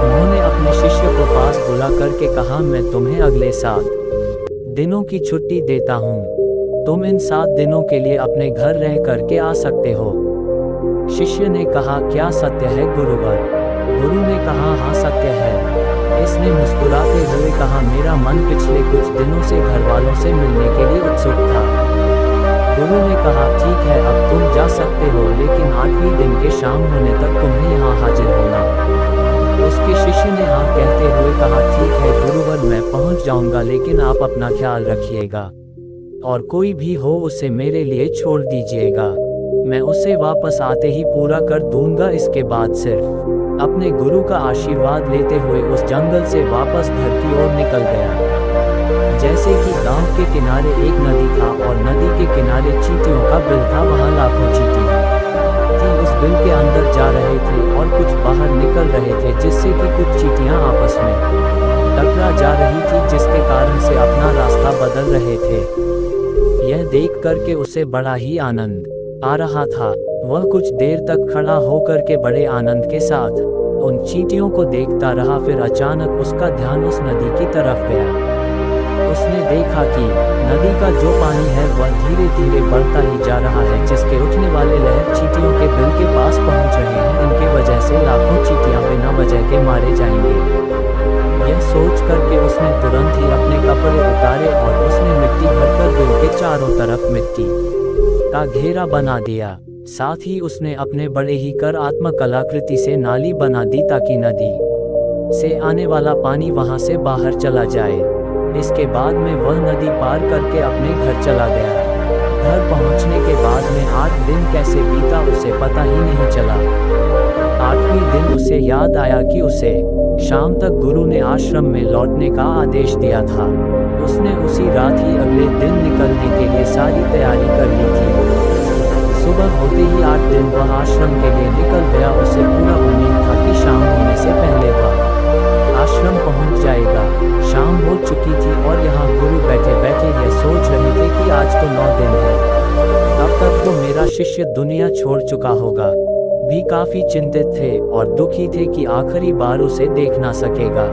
उन्होंने अपने शिष्य को पास बुला करके कहा, मैं तुम्हें अगले 7 दिनों की छुट्टी देता हूँ। तुम इन 7 दिनों के लिए अपने घर रह करके आ सकते हो। शिष्य ने कहा, क्या सत्य है गुरुवर? गुरु ने कहा, हाँ सत्य है। इसने मुस्कुराते हुए कहा, मेरा मन पिछले कुछ दिनों से घर वालों से मिलने के लिए उत्सुक था। गुरु ने कहा, ठीक है अब तुम जा सकते हो, लेकिन 8वें दिन के शाम होने तक तुम्हें यहाँ हाजिर होना। उसके शिष्य ने हाँ कहते हुए कहा, ठीक है गुरुवर, मैं पहुँच जाऊँगा, लेकिन आप अपना ख्याल रखिएगा और कोई भी हो उसे मेरे लिए छोड़ दीजिएगा। मैं उसे वापस आते ही पूरा कर दूंगा। इसके बाद सिर्फ अपने गुरु का आशीर्वाद लेते हुए उस जंगल से वापस घर की ओर निकल गया। जैसे कि गांव के किनारे एक नदी था और नदी के किनारे चींटियों का बिल था। वहां लाखों चींटी उस बिल के अंदर जा रहे थे और कुछ बाहर निकल रहे थे, जिससे कि कुछ चींटियां आपस में टकरा जा रही थी, जिसके कारण से अपना रास्ता बदल रहे थे। यह देख करके उसे बड़ा ही आनंद आ रहा था। वह कुछ देर तक खड़ा होकर के बड़े आनंद के साथ उन चींटियों को देखता रहा। फिर अचानक उसका ध्यान उस नदी की तरफ गया। उसने देखा कि नदी का जो पानी है वह धीरे धीरे बढ़ता ही जा रहा है, जिसके उठने वाले लहर चींटियों के बिल के पास पहुंच रहे हैं। इनके वजह से लाखों चींटियां बिना वजह के मारे जाएंगे। यह सोच करके उसने तुरंत ही अपने कपड़े उतारे और उसने मिट्टी भरकर बिल के चारों तरफ मिट्टी का घेरा बना दिया। साथ ही उसने अपने बड़े ही करात्मक कलाकृति से नाली बना दी ताकि नदी से आने वाला पानी वहां से बाहर चला जाए। इसके बाद में वह नदी पार करके अपने घर चला गया। घर पहुंचने के बाद में 8 दिन कैसे बीता उसे पता ही नहीं चला। 8वें दिन उसे याद आया कि उसे शाम तक गुरु ने आश्रम में लौटने का आदेश दिया था। उसने उसी रात ही अगले दिन निकलने के लिए सारी तैयारी कर ली थी। सुबह होते ही 8 दिन वह आश्रम के लिए निकल गया। उसे पूरा उम्मीद था कि शाम होने से पहले वह आश्रम पहुंच जाएगा। शाम हो चुकी थी और यहाँ गुरु बैठे बैठे यह सोच रहे थे कि आज तो 9 दिन है, अब तक तो मेरा शिष्य दुनिया छोड़ चुका होगा। भी काफी चिंतित थे और दुखी थे कि आखिरी बार उसे देख ना सकेगा।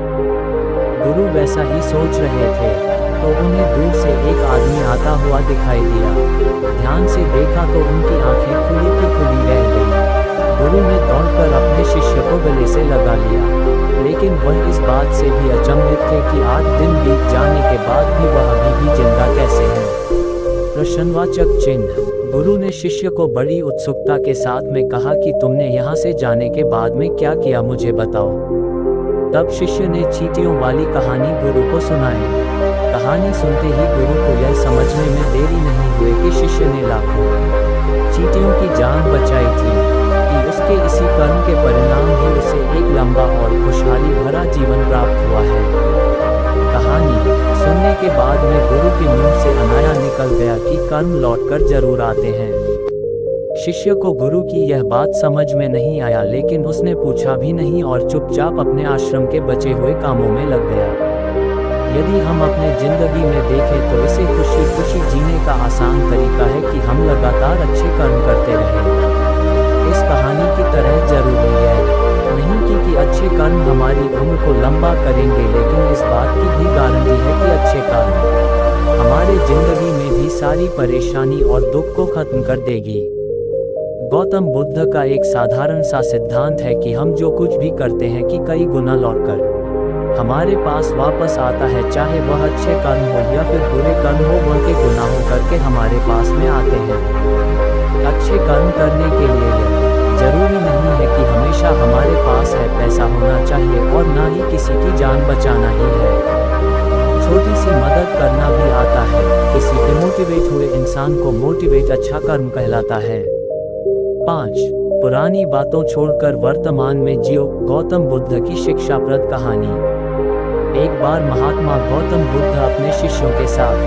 गुरु वैसा ही सोच रहे थे तो उन्हें दूर से एक आदमी आता हुआ दिखाई दिया। ध्यान से देखा तो उनकी आंखें खुली की खुली रह गई। गुरु ने दौड़कर अपने शिष्य को गले से लगा लिया, लेकिन वह इस बात से भी अचंभित थे कि 8 दिन बीत जाने के बाद भी वह अभी भी जिंदा कैसे है। प्रश्नवाचक चिन्ह। गुरु ने शिष्य को बड़ी उत्सुकता के साथ में कहा कि तुमने यहाँ से जाने के बाद में क्या किया, मुझे बताओ। तब शिष्य ने चींटियों वाली कहानी गुरु को सुनाई। कहानी सुनते ही गुरु को यह समझने में देरी नहीं हुई कि शिष्य ने लाखों चींटियों की जान बचाई थी कि उसके इसी कर्म के परिणाम ही उसे एक लंबा और खुशहाली भरा जीवन प्राप्त हुआ है। कहानी सुनने के बाद में गुरु के मुंह से अनाया निकल गया कि कर्म लौटकर जरूर आते हैं। शिष्य को गुरु की यह बात समझ में नहीं आया, लेकिन उसने पूछा भी नहीं और चुपचाप अपने आश्रम के बचे हुए कामों में लग गया। यदि हम अपने जिंदगी में देखें तो इसे खुशी खुशी जीने का आसान तरीका है कि हम लगातार अच्छे कर्म करते रहें। इस कहानी की तरह जरूरी है नहीं कि अच्छे कर्म हमारी उम्र को लंबा करेंगे, लेकिन इस बात की भी गारंटी है कि अच्छे कर्म हमारे जिंदगी में भी सारी परेशानी और दुख को खत्म कर देगी। गौतम बुद्ध का एक साधारण सा सिद्धांत है कि हम जो कुछ भी करते हैं कि कई गुना लौटकर हमारे पास वापस आता है, चाहे वह अच्छे कर्म हो या फिर बुरे कर्म हो, वह के गुनाहों करके हमारे पास में आते हैं। अच्छे कर्म करने के लिए यह जरूरी नहीं है कि हमेशा हमारे पास है पैसा होना चाहिए और ना ही किसी की जान बचाना ही है। छोटी सी मदद करना भी आता है। किसी डिमोटिवेट हुए इंसान को मोटिवेट अच्छा कर्म कहलाता है। 5. पुरानी बातों छोड़कर वर्तमान में जियो। गौतम बुद्ध की शिक्षाप्रद कहानी। एक बार महात्मा गौतम बुद्ध अपने शिष्यों के साथ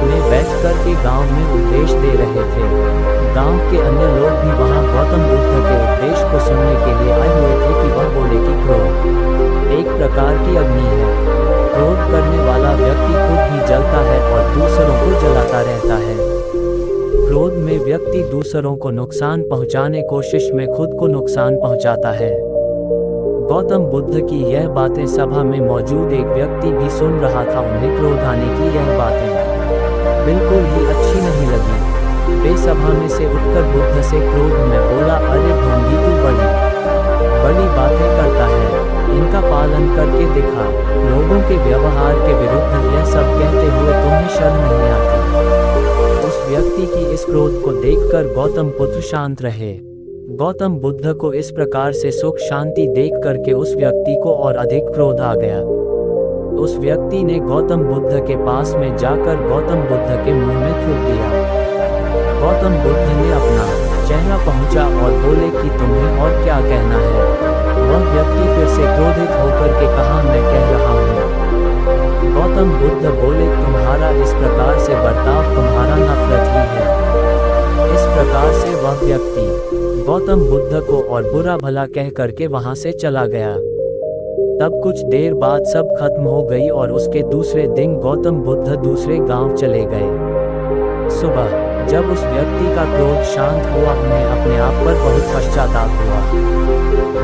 में बैठकर के गांव में उपदेश दे रहे थे। गांव के अन्य लोग भी वहां गौतम बुद्ध के उपदेश को सुनने के लिए आए हुए थे कि वह बोले कि क्रोध एक प्रकार की अग्नि है। क्रोध करने वाला व्यक्ति खुद भी जलता है और दूसरों को जलाता रहता है। क्रोध में व्यक्ति दूसरों को नुकसान पहुंचाने कोशिश में खुद को नुकसान पहुंचाता है। गौतम बुद्ध की यह बातें सभा में मौजूद एक व्यक्ति भी सुन रहा था। उन्हें क्रोध आने की यह बातें बिल्कुल ही अच्छी नहीं लगी। वे सभा में से उठकर बुद्ध से क्रोध में बोला, अरे ढोंगी, तू बड़ी बातें करता है, इनका पालन करके दिखा। लोगों के व्यवहार के विरुद्ध यह सब कहते हुए तुम्हें शर्म नहीं आती। उस व्यक्ति की इस क्रोध को देखकर गौतम पुत्र शांत रहे। गौतम बुद्ध को इस प्रकार से सुख शांति देख करके उस व्यक्ति को और अधिक क्रोध आ गया। उस व्यक्ति ने गौतम बुद्ध के पास में जाकर गौतम बुद्ध के मुंह में थूक दिया। गौतम बुद्ध ने अपना चेहरा पहुंचा और बोले कि तुम्हें और क्या कहना है। वह व्यक्ति फिर से क्रोधित होकर के कहा, मैं कह रहा हूँ। गौतम बुद्ध बोले, तुम्हारा इस प्रकार से बर्ताव तुम्हारा नफरत ही है। इस प्रकार से वह व्यक्ति गौतम बुद्ध को और बुरा भला कह करके वहां से चला गया। तब कुछ देर बाद सब खत्म हो गई और उसके दूसरे दिन गौतम बुद्ध दूसरे गांव चले गए। सुबह जब उस व्यक्ति का क्रोध शांत हुआ, उन्हें अपने आप पर बहुत पश्चाताप हुआ।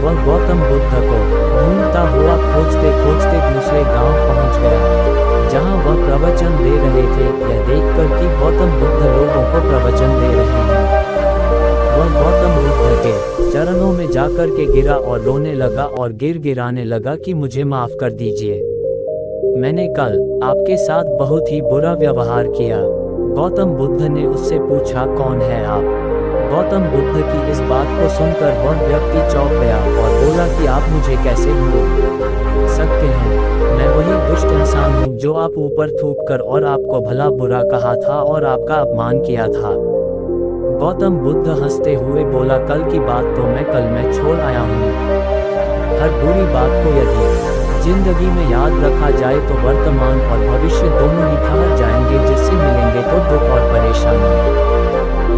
वह गौतम बुद्ध को ढूंढता हुआ खोजते खोजते दूसरे गांव पहुंच गया, जहां वह प्रवचन दे रहे थे। यह देखकर कि गौतम बुद्ध लोगों को प्रवचन दे रहे हैं, वह गौतम बुद्ध के चरणों में जाकर के गिरा और रोने लगा और गिराने लगा कि मुझे माफ कर दीजिए, मैंने कल आपके साथ बहुत ही बुरा व्यवहार किया। गौतम बुद्ध ने उससे पूछा, कौन है आप? गौतम बुद्ध की इस बात को सुनकर वह व्यक्ति चौंक गया और बोला कि आप मुझे कैसे भूल सकते हैं? मैं वही दुष्ट इंसान हूँ जो आप ऊपर थूक कर और आपको भला बुरा कहा था और आपका अपमान किया था। गौतम बुद्ध हंसते हुए बोला, कल की बात तो मैं कल में छोड़ आया हूँ। हर बुरी बात को यदि जिंदगी में याद रखा जाए तो वर्तमान और भविष्य दोनों ही ठहर जाएंगे, जिससे मिलेंगे तो दुख और परेशानी।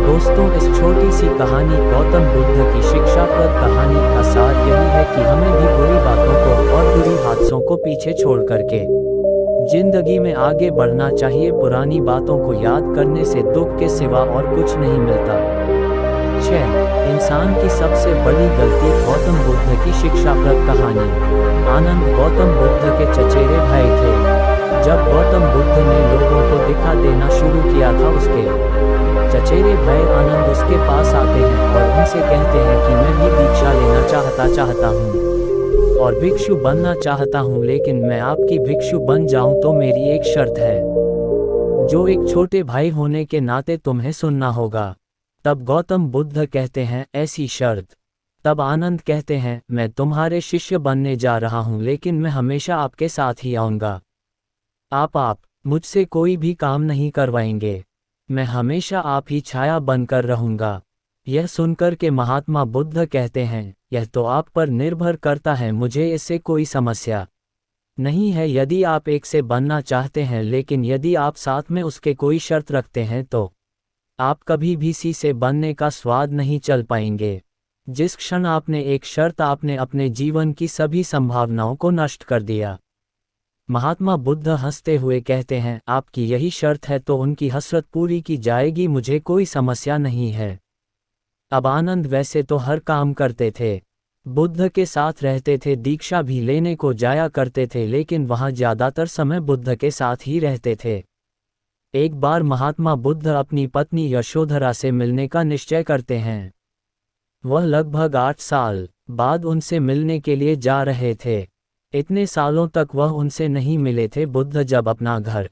दोस्तों, इस छोटी सी कहानी गौतम बुद्ध की शिक्षाप्रद कहानी का सार यही है कि हमें भी बुरी बातों को और बुरी हादसों को पीछे छोड़ करके जिंदगी में आगे बढ़ना चाहिए। पुरानी बातों को याद करने से दुख के सिवा और कुछ नहीं मिलता। 6. इंसान की सबसे बड़ी गलती। गौतम बुद्ध की शिक्षाप्रद कहानी। आनंद गौतम बुद्ध के चचेरे भाई थे। जब गौतम बुद्ध ने लोगों को दिखा देना शुरू किया था, उसके चचेरे भाई आनंद उसके पास आते हैं और उनसे कहते हैं कि मैं भी दीक्षा लेना चाहता हूँ और भिक्षु बनना चाहता हूँ, लेकिन मैं आपकी भिक्षु बन जाऊं तो मेरी एक शर्त है, जो एक छोटे भाई होने के नाते तुम्हें सुनना होगा। तब गौतम बुद्ध कहते हैं, ऐसी शर्त? तब आनंद कहते हैं, मैं तुम्हारे शिष्य बनने जा रहा हूँ, लेकिन मैं हमेशा आपके साथ ही आऊँगा। आप मुझसे कोई भी काम नहीं करवाएंगे, मैं हमेशा आप ही छाया बनकर रहूँगा। यह सुनकर के महात्मा बुद्ध कहते हैं, यह तो आप पर निर्भर करता है, मुझे इससे कोई समस्या नहीं है यदि आप एक से बनना चाहते हैं, लेकिन यदि आप साथ में उसके कोई शर्त रखते हैं तो आप कभी भी सी से बनने का स्वाद नहीं चल पाएंगे। जिस क्षण आपने एक शर्त, आपने अपने जीवन की सभी संभावनाओं को नष्ट कर दिया। महात्मा बुद्ध हंसते हुए कहते हैं, आपकी यही शर्त है तो उनकी हसरत पूरी की जाएगी, मुझे कोई समस्या नहीं है। अब आनंद वैसे तो हर काम करते थे, बुद्ध के साथ रहते थे, दीक्षा भी लेने को जाया करते थे, लेकिन वहाँ ज़्यादातर समय बुद्ध के साथ ही रहते थे। एक बार महात्मा बुद्ध अपनी पत्नी यशोधरा से मिलने का निश्चय करते हैं। वह लगभग 8 साल बाद उनसे मिलने के लिए जा रहे थे। इतने सालों तक वह उनसे नहीं मिले थे। बुद्ध जब अपना घर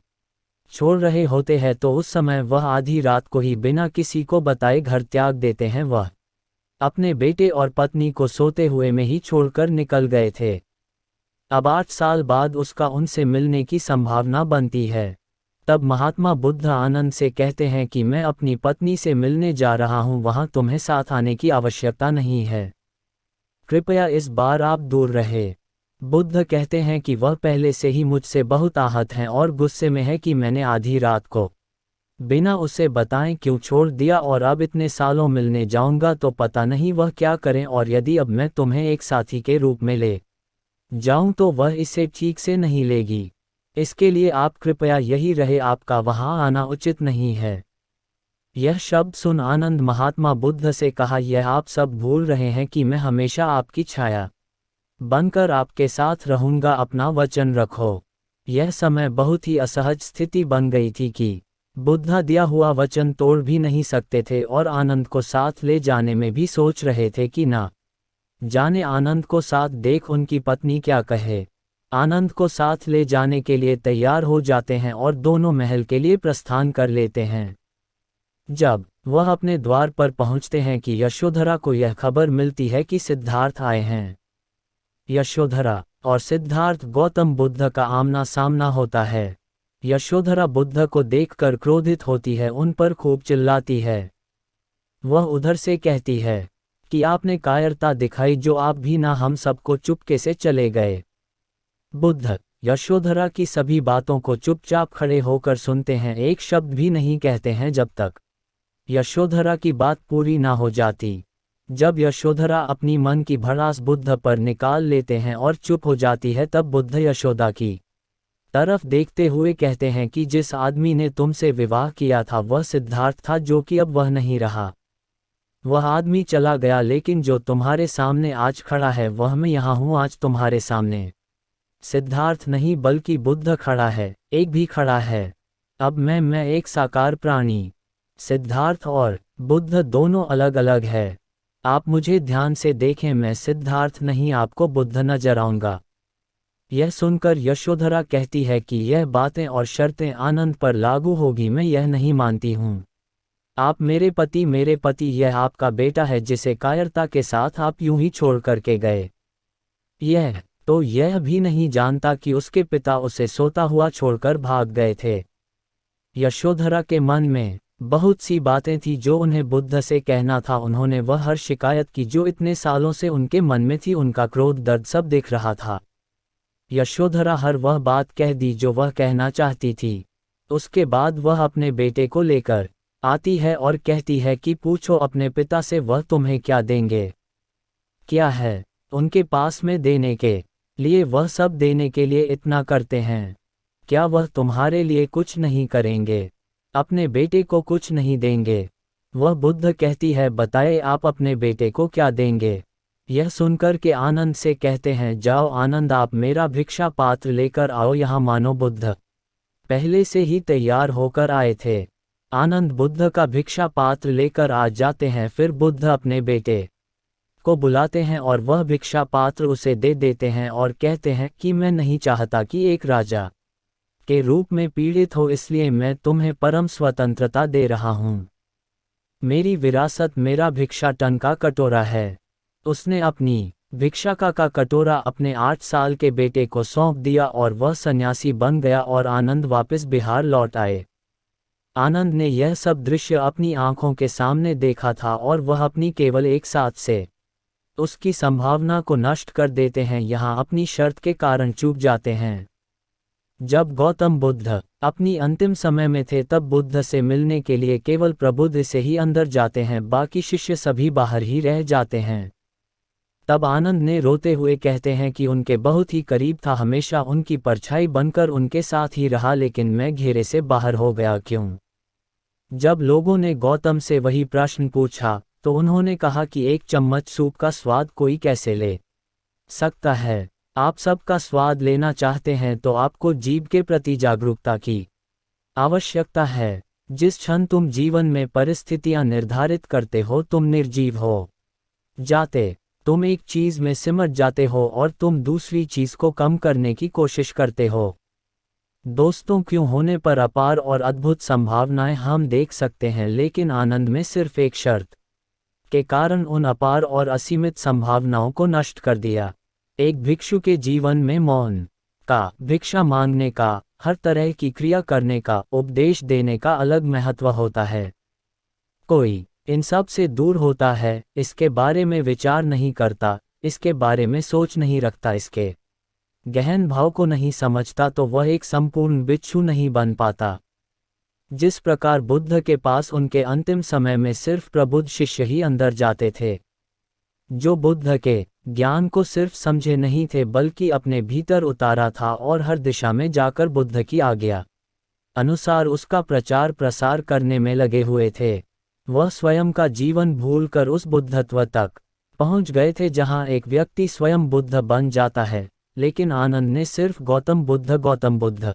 छोड़ रहे होते हैं तो उस समय वह आधी रात को ही बिना किसी को बताए घर त्याग देते हैं। वह अपने बेटे और पत्नी को सोते हुए में ही छोड़कर निकल गए थे। अब 8 साल बाद उसका उनसे मिलने की संभावना बनती है। तब महात्मा बुद्ध आनंद से कहते हैं कि मैं अपनी पत्नी से मिलने जा रहा हूँ, वहाँ तुम्हें साथ आने की आवश्यकता नहीं है, कृपया इस बार आप दूर रहे। बुद्ध कहते हैं कि वह पहले से ही मुझसे बहुत आहत हैं और गुस्से में है कि मैंने आधी रात को बिना उसे बताएं क्यों छोड़ दिया, और अब इतने सालों मिलने जाऊंगा तो पता नहीं वह क्या करें, और यदि अब मैं तुम्हें एक साथी के रूप में ले जाऊं तो वह इसे ठीक से नहीं लेगी। इसके लिए आप कृपया यही रहे, आपका वहां आना उचित नहीं है। यह शब्द सुन आनंद महात्मा बुद्ध से कहा, यह आप सब भूल रहे हैं कि मैं हमेशा आपकी छाया बनकर आपके साथ रहूंगा, अपना वचन रखो। यह समय बहुत ही असहज स्थिति बन गई थी कि बुद्ध दिया हुआ वचन तोड़ भी नहीं सकते थे और आनंद को साथ ले जाने में भी सोच रहे थे कि ना जाने आनंद को साथ देख उनकी पत्नी क्या कहे। आनंद को साथ ले जाने के लिए तैयार हो जाते हैं और दोनों महल के लिए प्रस्थान कर लेते हैं। जब वह अपने द्वार पर पहुंचते हैं कि यशोधरा को यह खबर मिलती है कि सिद्धार्थ आए हैं। यशोधरा और सिद्धार्थ गौतम बुद्ध का आमना सामना होता है। यशोधरा बुद्ध को देखकर क्रोधित होती है, उन पर खूब चिल्लाती है। वह उधर से कहती है कि आपने कायरता दिखाई, जो आप भी ना हम सबको चुपके से चले गए। बुद्ध यशोधरा की सभी बातों को चुपचाप खड़े होकर सुनते हैं, एक शब्द भी नहीं कहते हैं जब तक यशोधरा की बात पूरी ना हो जाती। जब यशोधरा अपनी मन की भड़ास बुद्ध पर निकाल लेते हैं और चुप हो जाती है, तब बुद्ध यशोदा की तरफ देखते हुए कहते हैं कि जिस आदमी ने तुमसे विवाह किया था वह सिद्धार्थ था, जो कि अब वह नहीं रहा। वह आदमी चला गया, लेकिन जो तुम्हारे सामने आज खड़ा है वह मैं यहाँ हूँ आज तुम्हारे सामने। सिद्धार्थ नहीं बल्कि बुद्ध खड़ा है, एक भी खड़ा है। अब मैं एक साकार प्राणी। सिद्धार्थ और बुद्ध दोनों अलग अलग है। आप मुझे ध्यान से देखें, मैं सिद्धार्थ नहीं आपको बुद्ध नजर आऊंगा। यह सुनकर यशोधरा कहती है कि यह बातें और शर्तें आनंद पर लागू होगी, मैं यह नहीं मानती हूँ। आप मेरे पति, यह आपका बेटा है जिसे कायरता के साथ आप यूं ही छोड़ करके गए। यह भी नहीं जानता कि उसके पिता उसे सोता हुआ छोड़कर भाग गए थे। यशोधरा के मन में बहुत सी बातें थी जो उन्हें बुद्ध से कहना था। उन्होंने वह हर शिकायत की जो इतने सालों से उनके मन में थी, उनका क्रोध, दर्द सब दिख रहा था। यशोधरा हर वह बात कह दी जो वह कहना चाहती थी। उसके बाद वह अपने बेटे को लेकर आती है और कहती है कि पूछो अपने पिता से, वह तुम्हें क्या देंगे। क्या है उनके पास में देने के लिए? वह सब देने के लिए इतना करते हैं, क्या वह तुम्हारे लिए कुछ नहीं करेंगे? अपने बेटे को कुछ नहीं देंगे? वह बुद्ध कहती है, बताए आप अपने बेटे को क्या देंगे। यह सुनकर के आनंद से कहते हैं, जाओ आनंद, आप मेरा भिक्षा पात्र लेकर आओ यहाँ। मानो बुद्ध पहले से ही तैयार होकर आए थे। आनंद बुद्ध का भिक्षा पात्र लेकर आ जाते हैं। फिर बुद्ध अपने बेटे को बुलाते हैं और वह भिक्षा पात्र उसे दे देते हैं और कहते हैं कि मैं नहीं चाहता कि एक राजा के रूप में पीड़ित हो, इसलिए मैं तुम्हें परम स्वतंत्रता दे रहा हूँ। मेरी विरासत मेरा भिक्षाटन का कटोरा है। उसने अपनी भिक्षा का कटोरा अपने 8 साल के बेटे को सौंप दिया और वह सन्यासी बन गया और आनंद वापस बिहार लौट आए। आनंद ने यह सब दृश्य अपनी आंखों के सामने देखा था और वह अपनी केवल एक साथ से उसकी संभावना को नष्ट कर देते हैं, यहाँ अपनी शर्त के कारण चूक जाते हैं। जब गौतम बुद्ध अपनी अंतिम समय में थे तब बुद्ध से मिलने के लिए केवल प्रबुद्ध से ही अंदर जाते हैं, बाकी शिष्य सभी बाहर ही रह जाते हैं। तब आनंद ने रोते हुए कहते हैं कि उनके बहुत ही करीब था, हमेशा उनकी परछाई बनकर उनके साथ ही रहा, लेकिन मैं घेरे से बाहर हो गया क्यों? जब लोगों ने गौतम से वही प्रश्न पूछा तो उन्होंने कहा कि एक चम्मच सूप का स्वाद कोई कैसे ले सकता है। आप सबका स्वाद लेना चाहते हैं तो आपको जीव के प्रति जागरूकता की आवश्यकता है। जिस क्षण तुम जीवन में परिस्थितियां निर्धारित करते हो तुम निर्जीव हो जाते। तुम एक चीज में सिमट जाते हो और तुम दूसरी चीज को कम करने की कोशिश करते हो। दोस्तों, क्यों होने पर अपार और अद्भुत संभावनाएं हम देख सकते हैं, लेकिन आनंद में सिर्फ एक शर्त के कारण उन अपार और असीमित संभावनाओं को नष्ट कर दिया। एक भिक्षु के जीवन में मौन का, भिक्षा मांगने का, हर तरह की क्रिया करने का, उपदेश देने का अलग महत्व होता है। कोई इन सब से दूर होता है, इसके बारे में विचार नहीं करता, इसके बारे में सोच नहीं रखता, इसके गहन भाव को नहीं समझता, तो वह एक संपूर्ण भिक्षु नहीं बन पाता। जिस प्रकार बुद्ध के पास उनके अंतिम समय में सिर्फ प्रबुद्ध शिष्य ही अंदर जाते थे, जो बुद्ध के ज्ञान को सिर्फ समझे नहीं थे बल्कि अपने भीतर उतारा था और हर दिशा में जाकर बुद्ध की आज्ञा अनुसार उसका प्रचार प्रसार करने में लगे हुए थे। वह स्वयं का जीवन भूलकर उस बुद्धत्व तक पहुंच गए थे जहां एक व्यक्ति स्वयं बुद्ध बन जाता है, लेकिन आनंद ने सिर्फ गौतम बुद्ध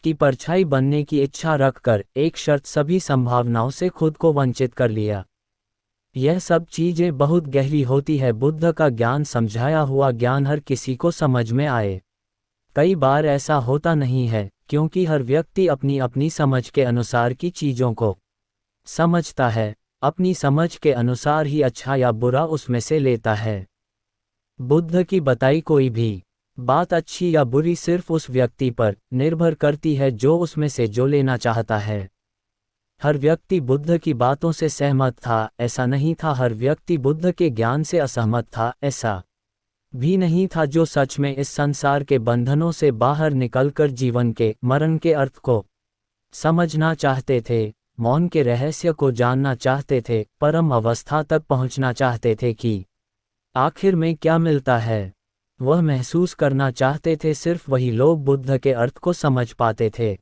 की परछाई बनने की इच्छा रखकर एक शर्त सभी संभावनाओं से खुद को वंचित कर लिया। यह सब चीजें बहुत गहरी होती है। बुद्ध का ज्ञान, समझाया हुआ ज्ञान हर किसी को समझ में आए। कई बार ऐसा होता नहीं है, क्योंकि हर व्यक्ति अपनी अपनी समझ के अनुसार की चीजों को समझता है, अपनी समझ के अनुसार ही अच्छा या बुरा उसमें से लेता है। बुद्ध की बताई कोई भी बात अच्छी या बुरी सिर्फ उस व्यक्ति पर निर्भर करती है जो उसमें से जो लेना चाहता है। हर व्यक्ति बुद्ध की बातों से सहमत था, ऐसा नहीं था हर व्यक्ति बुद्ध के ज्ञान से असहमत था, ऐसा भी नहीं था जो सच में इस संसार के बंधनों से बाहर निकलकर जीवन के मरण के अर्थ को समझना चाहते थे, मौन के रहस्य को जानना चाहते थे, परम अवस्था तक पहुंचना चाहते थे कि आखिर में क्या मिलता है। वह महसूस करना चाहते थे, सिर्फ वही लोग बुद्ध के अर्थ को समझ पाते थे।